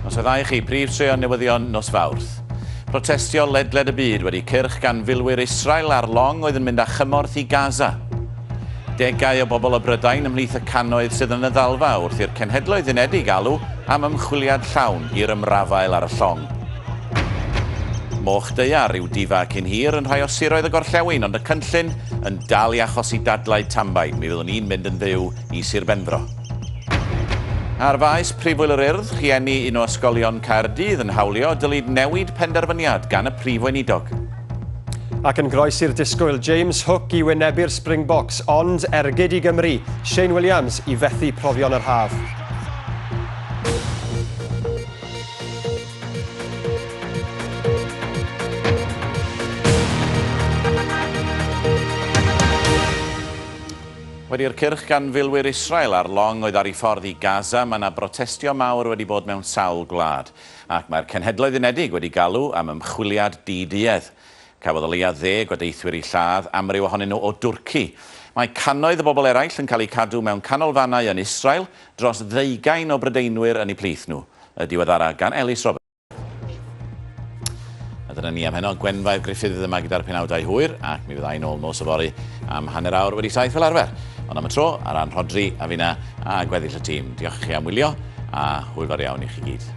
Nosweddau chi, prif treo newyddion nos Fawrth. Protestio ledled y byd wedi cyrch gan filwyr Israel ar long oedd yn mynd â chymorth i Gaza. Degau o bobl o Brydain ymhlith y cannoedd sydd yn y ddalfa wrth i'r cenhedloedd unedig alw am ymchwiliad llawn i'r ymrafael ar y llong. Moch deiar yw difa cyn hir yn rhai o siroedd y gorllewin, ond y cynllun yn dal i achosi dadlau tambain. Mi fyddwn ni'n mynd yn fyw i Sir Benfro. Ar faes prifwyl yr Urdd, rhieni un o ysgolion Caerdydd yn hawlio dylid newid penderfyniad gan y prif weinidog. Ac yn groes i'r disgwyl, James Hook i wynebu'r Springboks, ond ergyd i Gymru, Shane Williams i fethu profion yr haf. Wedi'r cyrch gan filwyr Israel ar long oedd ar ei ffordd i Gaza, mae yna brotestio mawr wedi bod mewn sawl gwlad. Ac mae'r cenhedloedd unedig wedi galw am ymchwiliad di-duedd. Cafodd o leia 10 o deithwyr i lladd, amryw ohonyn nhw o Dwrci. Mae cannoedd o bobl eraill yn cael eu cadw mewn canolfannau yn Israel dros 20 o Brydeinwyr yn eu plith nhw. Y diweddara gan Elis Roberts. Dyna ni am heno, Gwenfair Griffith yma gyda'r penawdau hwyr, ac mi fyddai nôl nos o fori am hanner awr wedi 7 fel arfer. Ond am y tro, ar ran Rodri a finna a gweddill y tîm. Diolch i chi am wylio, a hwyl fawr iawn i chi gyd.